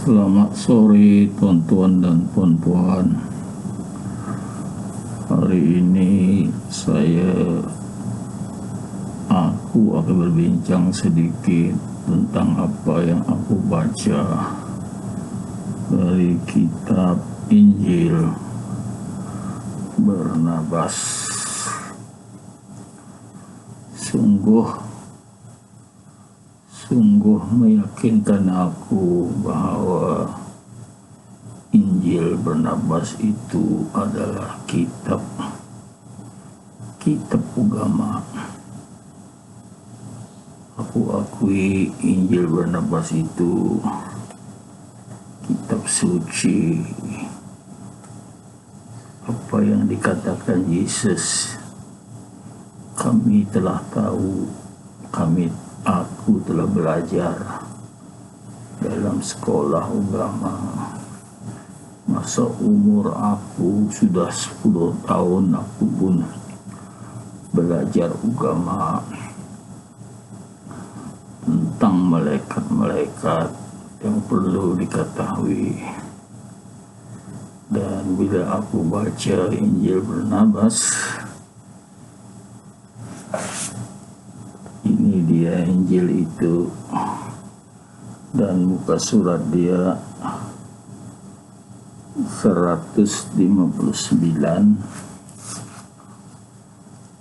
Selamat sore tuan-tuan dan puan-puan. Hari ini aku akan berbincang sedikit tentang apa yang aku baca dari kitab Injil Barnabas. Sungguh meyakinkan aku bahwa Injil Barnabas itu adalah kitab agama. Aku akui Injil Barnabas itu kitab suci. Apa yang dikatakan Yesus, kami telah tahu, aku telah belajar dalam sekolah agama. Masa umur aku sudah 10 tahun, aku pun belajar agama tentang malaikat-malaikat yang perlu diketahui. Dan bila aku baca Injil Barnabas, ini dia Injil itu, dan muka surat dia 159.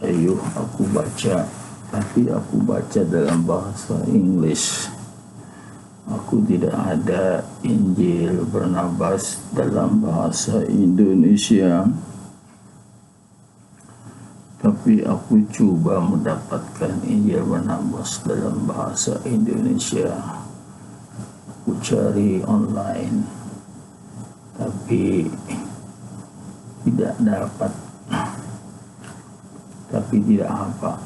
Ayo aku baca, tapi aku baca dalam bahasa Inggris. Aku tidak ada Injil Barnabas dalam bahasa Indonesia, tapi aku coba mendapatkan Injil Barnabas dalam bahasa Indonesia. Aku cari online, tapi tidak dapat. Tapi tidak apa,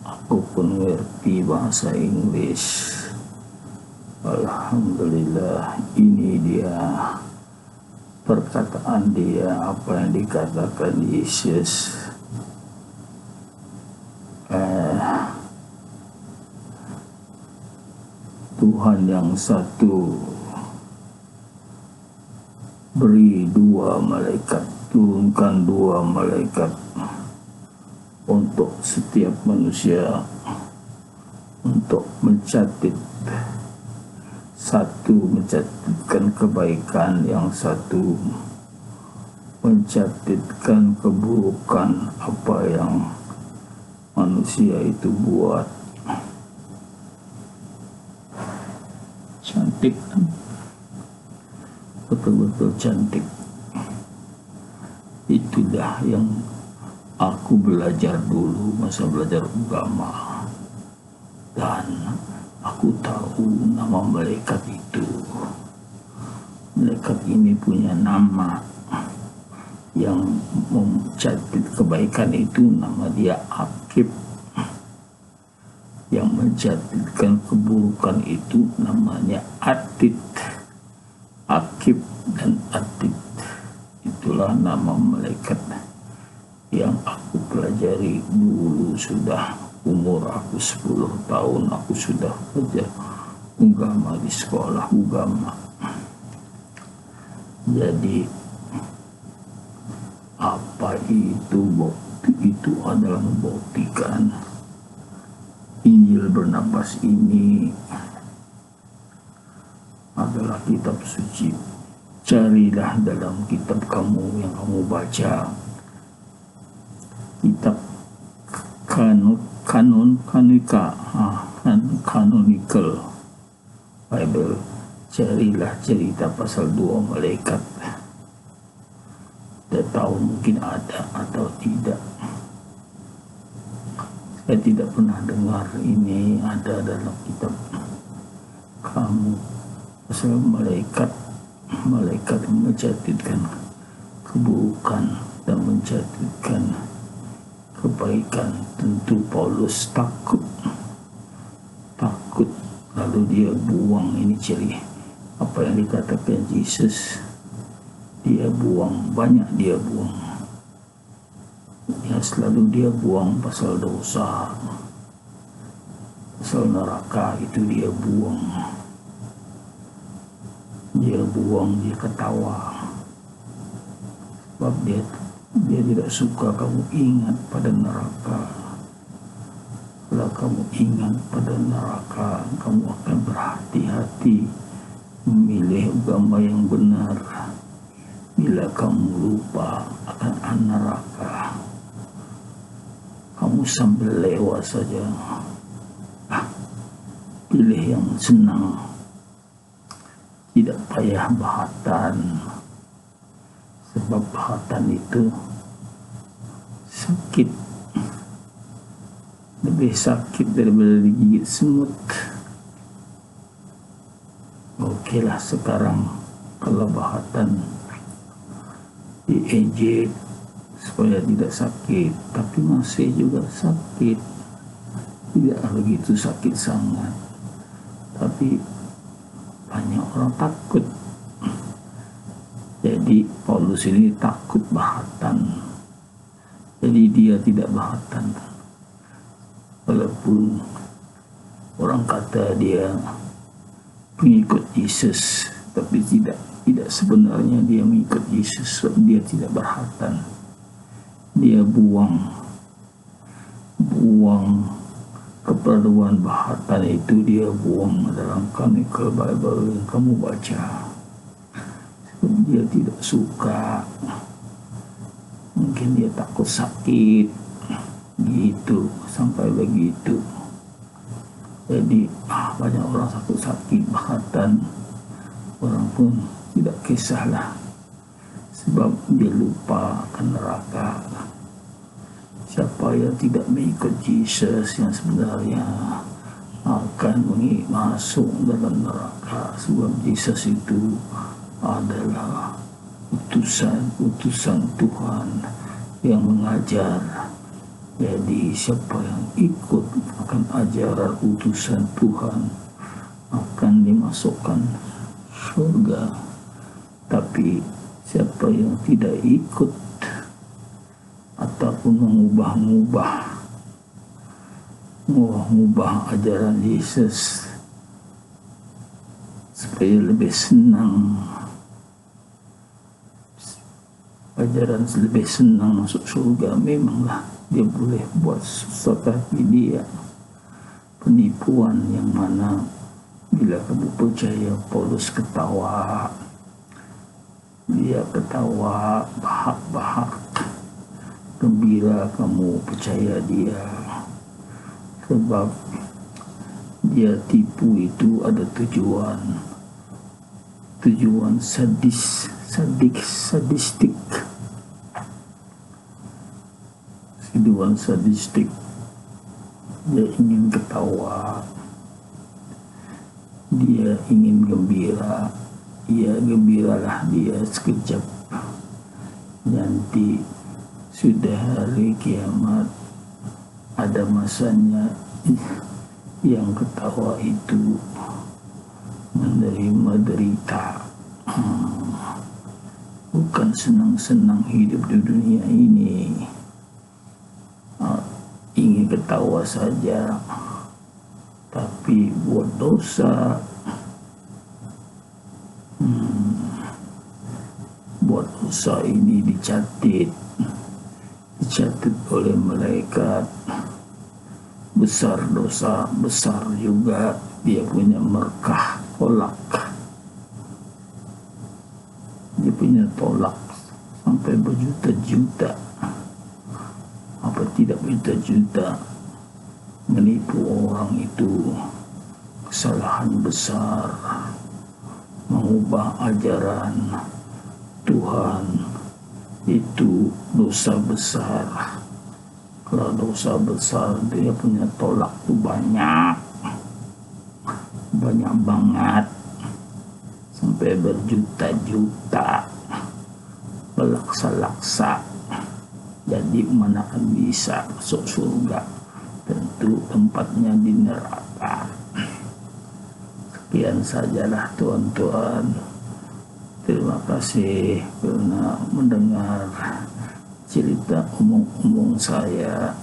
aku pun ngerti bahasa Inggris. Alhamdulillah, ini dia perkataan dia, apa yang dikatakan Yesus. Tuhan yang satu beri 2 malaikat, turunkan 2 malaikat untuk setiap manusia, untuk mencatat, satu mencatatkan kebaikan, yang satu mencatatkan keburukan apa yang manusia itu buat. Cantik, betul-betul cantik. Itulah yang aku belajar dulu masa belajar agama, dan aku tahu nama malaikat itu. Malaikat ini punya nama. Yang mencatat kebaikan itu nama dia Akib. Yang mencatatkan keburukan itu namanya Atid. Akib dan Atid, itulah nama malaikat yang aku pelajari dulu. Sudah umur aku 10 tahun, aku sudah belajar agama di sekolah agama. Jadi apa itu bukti? Itu adalah membuktikan Injil Barnabas ini adalah kitab suci. Carilah dalam kitab kamu yang kamu baca, kitab canonical Bible, carilah cerita pasal 2 malaikat. Tidak tahu, mungkin ada atau tidak. Saya tidak pernah dengar ini ada dalam kitab kamu. Pasal malaikat mencatatkan keburukan dan mencatatkan kebaikan. Tentu Paulus takut, lalu dia buang. Ini ciri apa yang dikatakan Yesus, dia buang, banyak dia buang. Ya, selalu dia buang pasal dosa, pasal neraka, itu dia buang. dia buang, dia ketawa, sebab dia tidak suka kamu ingat pada neraka. Kalau kamu ingat pada neraka, kamu akan berhati-hati memilih agama yang benar. Bila kamu lupa akan neraka, kamu sambil lewat saja. Pilih yang senang, tidak payah bahatan, sebab bahatan itu sakit, lebih sakit daripada digigit semut. Oke lah, sekarang kalau bahatan diejek supaya tidak sakit, tapi masih juga sakit, tidak begitu sakit sangat, tapi banyak orang takut. Jadi Paulus ini takut bahatan, jadi dia tidak bahatan. Walaupun orang kata dia pengikut Yesus, tapi tidak sebenarnya dia mengikut Yesus, sebab dia tidak bahatan. Dia buang keperluan bahatan itu, dia buang dalam Chronicles Bible yang kamu baca. Sebab dia tidak suka, mungkin dia takut sakit gitu, sampai begitu. Jadi banyak orang sakit bahatan, orang pun tidak kisahlah, sebab dia lupa akan neraka. Siapa yang tidak mengikut Yesus yang sebenarnya akan masuk dalam neraka, sebab Yesus itu adalah utusan Tuhan yang mengajar. Jadi siapa yang ikut akan ajaran utusan Tuhan akan dimasukkan surga. Tapi siapa yang tidak ikut ataupun mengubah ajaran Yesus supaya lebih senang, ajaran lebih senang masuk surga, memanglah dia boleh buat susah, tapi dia penipuan yang mana bila kamu percaya. Paulus ketawa, dia ketawa bahak-bahak, gembira kamu percaya dia, sebab dia tipu itu ada tujuan sadistik. Tujuan sadistik, dia ingin ketawa, dia ingin gembira. Ya gembiralah dia sekejap, nanti sudah hari kiamat ada masanya yang ketawa itu menerima derita. Bukan senang-senang hidup di dunia ini, ingin ketawa saja, tapi buat dosa. Buat dosa ini dicatat oleh malaikat. Besar dosa, besar juga dia punya berkah tolak. Dia punya tolak sampai berjuta-juta, apa tidak berjuta-juta, menipu orang itu kesalahan besar, mengubah ajaran Tuhan itu dosa besar. Kalau dosa besar, dia punya tolak tuh banyak banget, sampai berjuta-juta, berlaksa-laksa. Jadi mana akan bisa masuk surga? Tentu tempatnya di neraka. Sekian sajalah tuan-tuan. Terima kasih karena mendengar cerita umum-umum saya.